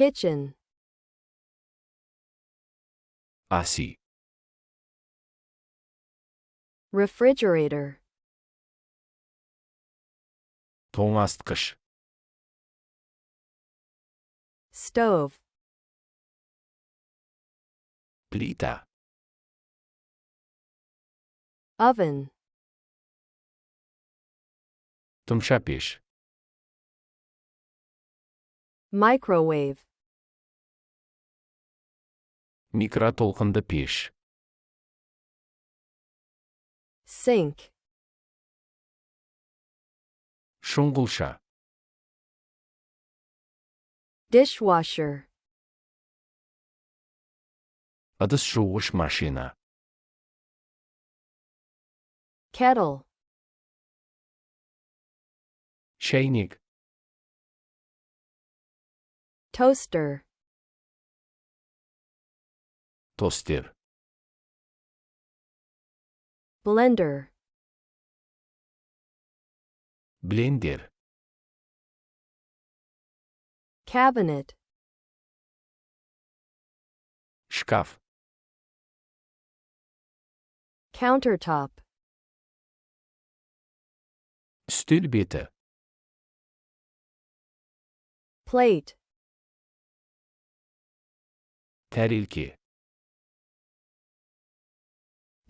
kitchen, асүи, refrigerator, тоңазытқыш, stove, плита, oven, тұмша пеш, microwave, микротолқынды пеш, sink, шұңғылша, dishwasher, ыдыс жуғыш машина, kettle, шәйнек, toaster, тостер, blender, блендер, cabinet, шкаф, countertop, үстел беті, plate, тәрелке,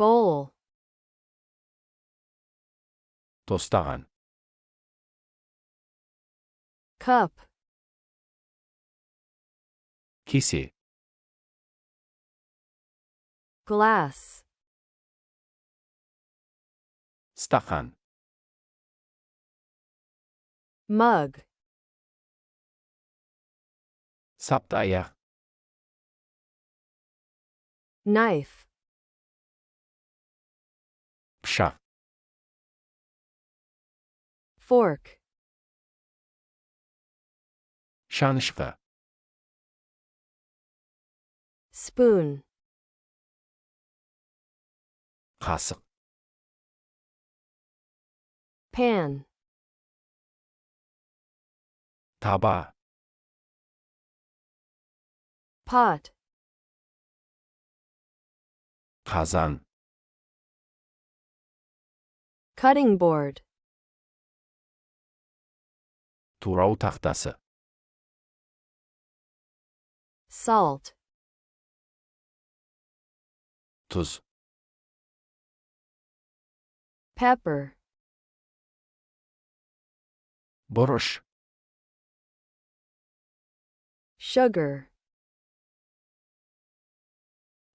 bowl, тостаған, cup, кесе, glass, стақан, mug, саптаяқ, knife, пышақ, fork, шанышқы, spoon, қасық, pan, таба, pot, қазан, cutting board, турау тақтасы, salt, тұз, pepper, бұрыш, sugar,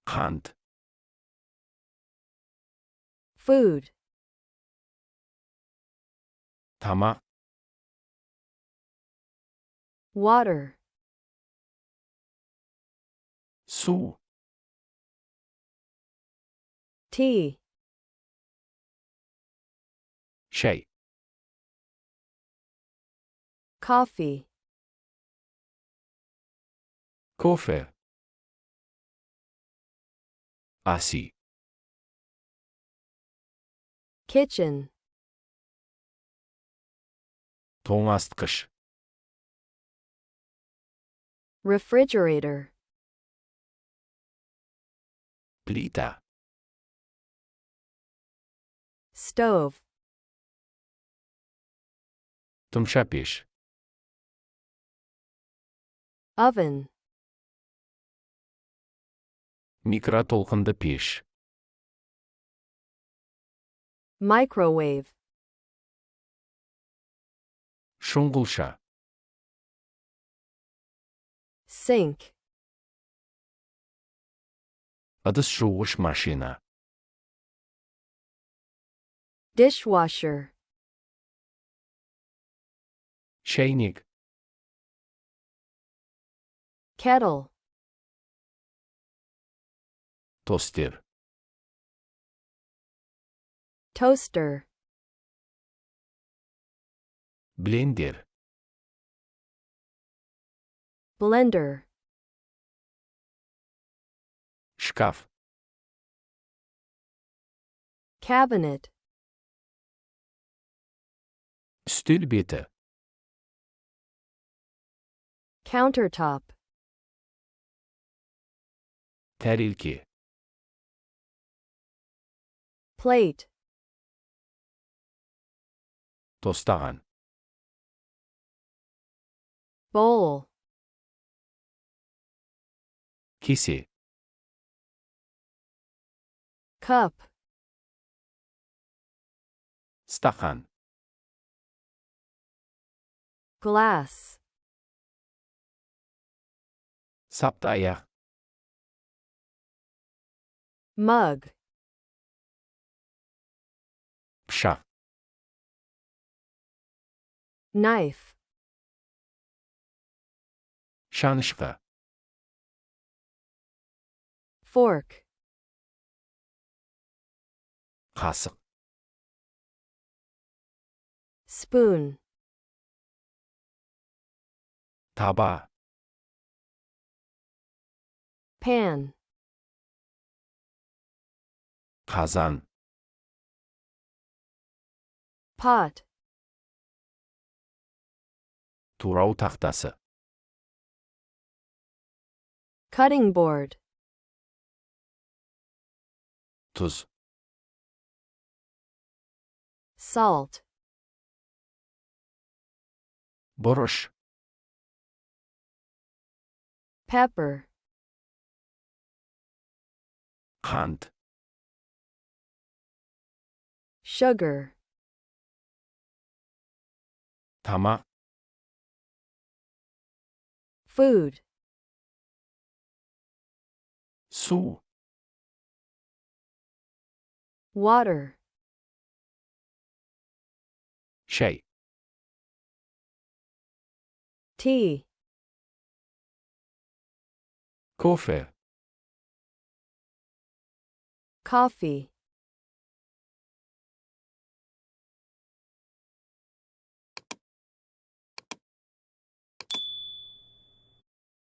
қант, food, тамақ, water, су, tea, шәй, coffee, кофе, асүи, kitchen, тоңазытқыш, refrigerator, плита, stove, тұмша пеш, oven, микротолқынды пеш, microwave, шұңғылша, sink, ыдыс жуғыш машина, dishwasher, шәйнек, kettle, тостер, toaster, блендер, blender, шкаф, cabinet, үстел беті, countertop, тәрелке, plate, тостаған, bowl, кесе, cup, стақан, glass, сапты аяқ, mug, пышақ, knife, шанышқы, fork, қасық, spoon, таба, pan, қазан, pot, турау тақтасы, cutting board, тұз, salt, бұрыш, pepper, қант, sugar, тамақ, food, су, water, шай, tea, кофе, coffee,